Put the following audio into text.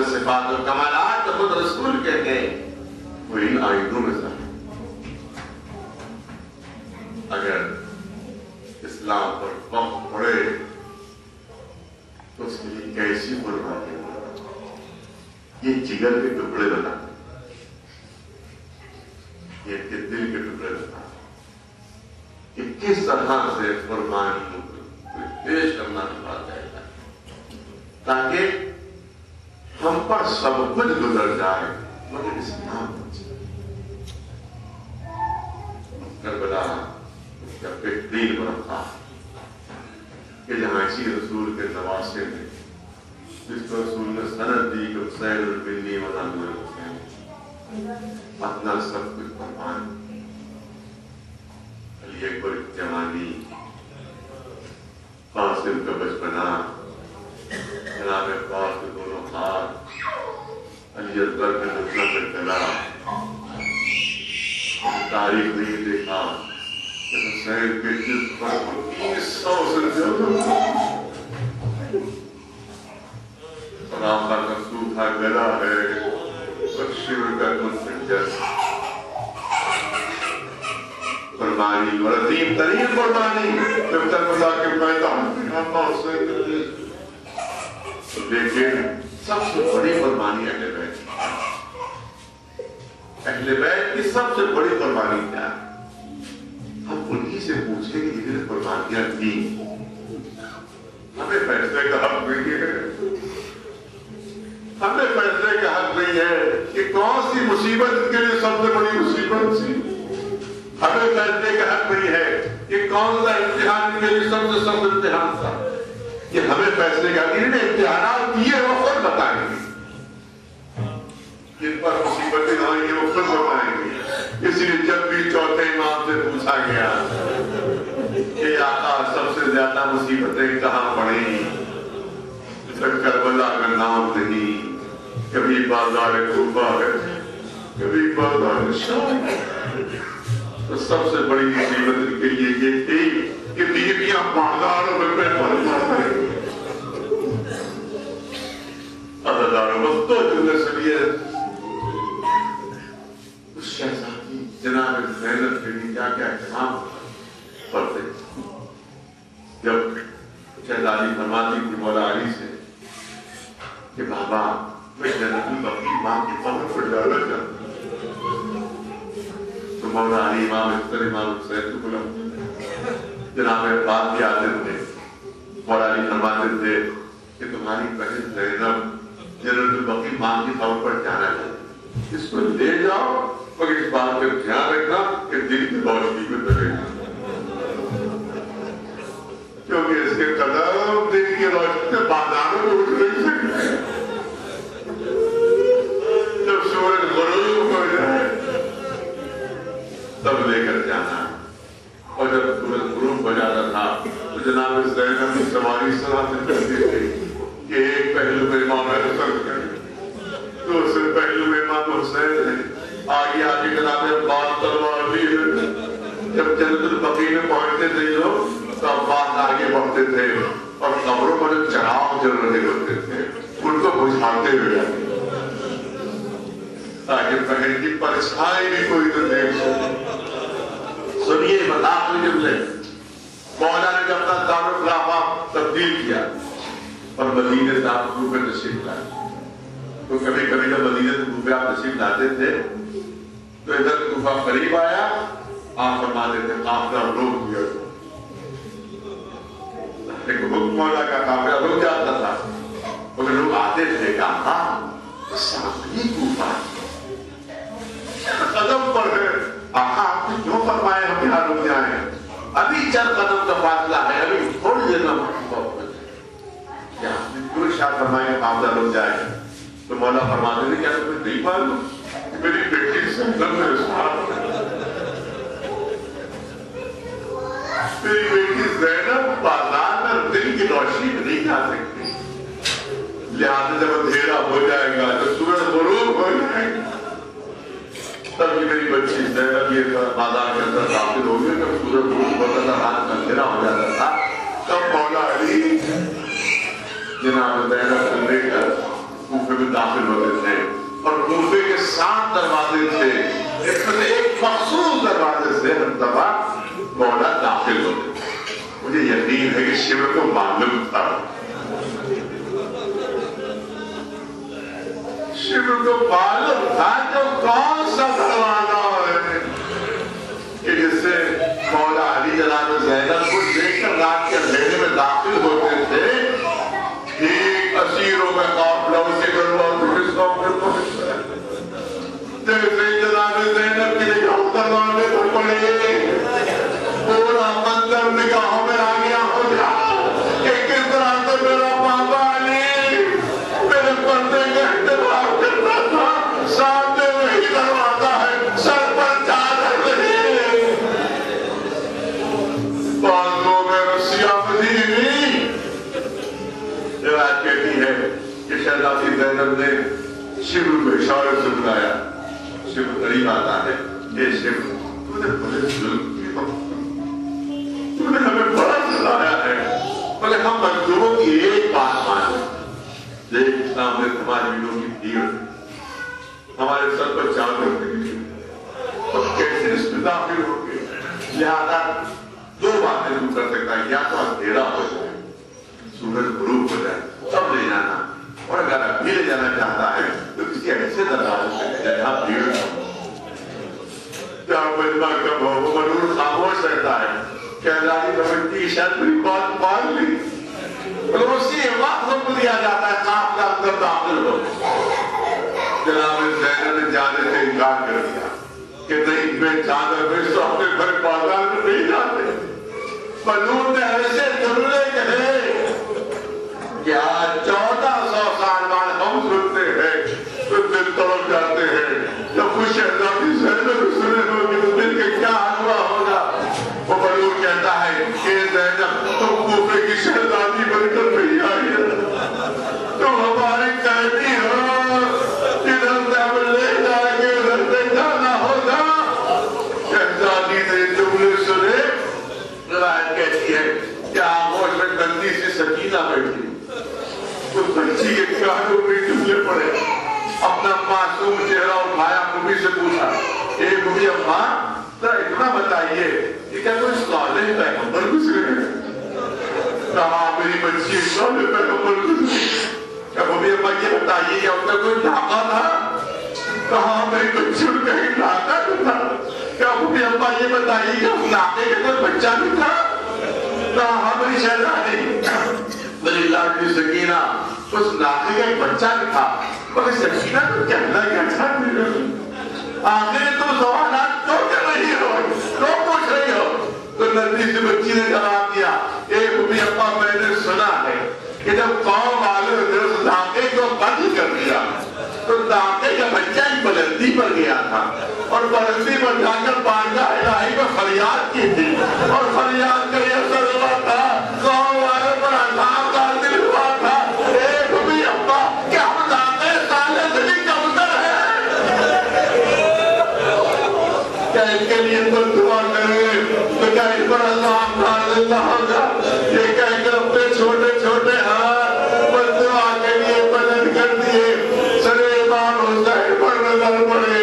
صفات و کمالات تو خود رسول کہتے ہیں وہ ان آیتوں میں سے اگر اسلام پر وقت پڑے تو اس کے لیے کیسی قربانی ہو، یہ جگر کے ٹکڑے بنا، یہ کے دل کے ٹکڑے بنا کہ کس طرح سے قربانی پیش کرنا چاہتا ہے تاکہ ہم پر سب کچھ گزر جائے مگر اسلام کربلا کا بہترین مرقع کہ جہاں اسی رسول کے نواسے میں جس کو رسول نے سند دی کہ حسین البنی و نام الحسین اپنا سب کچھ قربان، علی اکبر کی جوانی، قاسم کا بچپنا، جناب عباس کے دونوں ہاتھ، علی اکبر کا نسلہ پہ چلا، تاریخ نہیں دیکھا کہ حسین کے جس پر 300 سے زیادہ اور آقا کا سوکھا گلا ہے اور شیور کا کنسنجر قربانی اور عظیم ترین قربانی جب تک خدا کے میدان میں آقا حسین کرتے، لیکن سب سے بڑی قربانی اہل بیت، اہل بیت کی سب سے بڑی قربانی کیا ہے؟ ہم انہی سے پوچھیں کہ یہ قربانیاں کی ہمیں فیصلے کا حق نہیں ہے، ہمیں فیصلے کا حق نہیں ہے کہ کون سی مصیبت کے لیے سب سے بڑی مصیبت تھی، ہمیں فیصلے کا حق نہیں ہے کہ کون سا امتحان کے لیے سب سے سخت امتحان تھا، کہ ہمیں فیصلے کا حق نہیں ہے، امتحانات دیے وہ خود بتائیں گے، جن پر مصیبتیں آئیں گے وہ خود بتائیں گے۔ اس لیے جب بھی چوتھے امام سے پوچھا گیا کہ آقا سب سے زیادہ مصیبتیں کہاں پڑیں، کربلا کا نام نہیں، کبھی بازار کوفہ ہے، کبھی بازار شام ہے، تو سب سے بڑی مصیبت ان کے لیے یہ تھی کہ بیویاں بازاروں میں بڑھ جاتے، ہزاروں وقتوں جنہیں سلیے اس شہزادی جناب زینب کے لیے کیا کیا احترام کرتے۔ جب شہزادی فرماتی تھی مولا علی سے کہ بابا میں جنت البقیع ماں کی قبر پر جانا چاہتا ہوں، تو مولا علی امام اختر امام حسین کو بلا جناب عباس کی عادت تھے، مولا علی فرماتے تھے کہ تمہاری بہن زینب جنت البقیع ماں کی قبر پر جانا چاہتی، اس کو لے جاؤ مگر اس بات کا دھیان رکھنا کہ دل کی روشنی میں رہے گا، کیونکہ اس کے قدم دل کی روشنی سے بازاروں میں اٹھ نہیں سکتے، جب سورج غروب ہو جائے تب لے کر جانا، اور جب سورج غروب ہو جاتا تھا تو جناب زینب کی سواری صلاح سے کرتی تھی کہ ایک پہلو میں امام حسن ہے، دوسرے پہلو میں امام حسین ہے، آگے آگے جناب عباس تلوار لی ہے۔ جب جنت البقیع میں پہنچتے تھے لوگ تو عباس آگے بڑھتے تھے اور قبروں پر چراغ جل رہے ہوتے تھے، ان کو بجھاتے ہوئے تاکہ بہن کی پرچھائی بھی کوئی نہ دیکھ سکے۔ سنیے مذاق میں جملے، مولا نے جب تک دارالخلافہ تبدیل کیا اور مدینے سے آپ کوفہ تشریف لائے، تو کبھی کبھی جب مدینے سے کوفہ آپ تشریف لاتے تھے تو ادھر کوفہ قریب آیا، آپ فرماتے تھے قافلہ روک دیا، ایک حکم مولا کا قافلہ رک جاتا تھا، مگر لوگ آتے تھے کہا سامنے کوفہ قدم پر ہے، آقا آپ نے کیوں فرمایا ہم یہاں رک جائیں، ابھی چند قدم کا فاصلہ ہے، ابھی تھوڑی دیر میں کیا آپ نے کیوں ارشاد فرمایا قافلہ رک جائے؟ تو مولا فرماتے تھے کیا تمہیں نہیں معلوم میری بیٹی زینب میرے ساتھ ہے، میری بیٹی زینب بازار میں دن کی روشنی میں نہیں جا سکتی، لہٰذا جب اندھیرا ہو جائے گا جب سورج غروب ہو جائے گا تب میری بچی زینب یہ بازار کے اندر داخل ہو گئی، جب سورج غروب ہوتا تھا رات کا اندھیرا ہو جاتا تھا، تب مولا علی جناب زینب کو لے کر کوفے میں داخل ہوتے تھے اور کوفے کے 7 دروازے تھے، اس میں سے ایک مخصوص دروازے سے ہر دفعہ مولا داخل ہوتے تھے۔ مجھے یقین ہے کہ شیو کو معلوم تھا، شیو کو معلوم تھا جو کون سا دروازہ ہے کہ جس سے مولا علی جناب زینب کو لے کر رات کے اندھیرے میں داخل ہوتے تھے، ٹھیک اسیروں میں قافلہ اسی دروازے سے پہنچتا ہے۔ جیسے جناب زینب کے لیے ہم دروازے پر پڑے، پورا منظر نگاہوں میں آ گیا ہو گیا کہ کس طرح سے میرا بابا علی میرے پردے کا احترام کرتا تھا، سامنے وہی دروازہ ہے، سر پر چادر نہیں، بازوں میں رسیاں مزید۔ روایت کہتی ہے کہ شہزادی زینب نے شیو کو اشارے سے بلایا، شیو قریب آتا ہے، اے شیو تو نے بڑے ظلم تو نے ہمیں بڑا سزایا ہے، مگر ہم مزدوروں کی ایک بات مانیں، دیکھ اسلام نے ہمارے بینوں کی بھیڑ ہمارے سر پر چادر نہیں، ہم کیسے اس میں داخل ہو گئے؟ لہذا 2 باتیں تو کر سکتا ہے، یا تو اندھیرا ہو جائے، سورج غروب ہو جائے تب لے جانا، اور اگر ابھی لے جانا چاہتا ہے تو کسی ایسے دروازے سے لے جائے جہاں بھیڑ ہو، جہاں مجمع کا مرور خاموش رہتا ہے۔ شہزادی سمجھتی شاید میری بات مان لی، اور اسی وقت حکم دیا جاتا ہے قافلہ اندر داخل ہو۔ جناب زینب نے جانے سے انکار کر دیا کہ نہیں، میں چادر میں سو اپنے گھر بازار میں نہیں جاتے۔ حضور نے ایسے جملے کہے کہ آج 1400 سال بعد ہم سنتے ہیں تو دل تڑپ جاتے ہیں۔ جب وہ شہزادی زینب سنے ہوگی تو دل کے کیا حال ہوا ہوگا؟ وہ حضور کہتا ہے کہ زینب تم کوفے کی شہزادی بن کر نہیں آئی ہے، تم ہماری قیدی ہو، ادھر سے ہم لے جائیں گے، ادھر سے جانا ہوگا۔ شہزادی نے جملے سنے، روایت کہتی ہے کہ آغوش میں گندی سی سکینہ بیٹھی، اس بچی کے کانوں میں جملے پڑے، اپنا معصوم چہرہ اٹھایا، ممی سے پوچھا، اے ممی اماں ذرا اتنا بتائیے کہ کیا کوئی صالح پیغمبر گزرے ہیں؟ کہا میری بچی صالح پیغمبر گزرے۔ کیا ممی اماں یہ بتائیے کیا ان کا کوئی ناقہ تھا؟ کہا میری بچی ان کا ایک ناقہ تھا۔ کیا ممی اماں یہ بتائیے کہ اس ناقے کا کوئی بچہ بھی تھا؟ کہا میری شہزادی میری لاڈلی سکینہ اس ناقے کا ایک بچہ بھی تھا، مگر سکینہ تو کہنا کیا چاہتی ہے؟ آخر تم سوالات کیوں کر رہی ہو، کیوں پوچھ رہی ہو؟ تو ننھی سی بچی نے جواب دیا، اے ممی ابا میں نے سنا ہے کہ جب قوم والوں نے اس ناقے کو بند کر دیا تو ناقے کا بچہ ایک بلندی پر گیا تھا، اور بلندی پر جا کر بارگاہ الہی میں فریاد کی تھی، اور فریاد کا یہ اثر ہوا تھا، قوم والوں پر عذاب نازل ہوا تھا۔ اے ممی ابا کیا ہم ناقے سالے سے بھی کمتر ہیں؟ کیا ان کے لیے تم دعا کریں تو کیا ان پر عذاب نازل نہ ہوگا؟ یہ کہہ کر اپنے چھوٹے چھوٹے ہاتھ بد دعا کے لیے بلند کر دیے، سر امام حسین پر نظر پڑے۔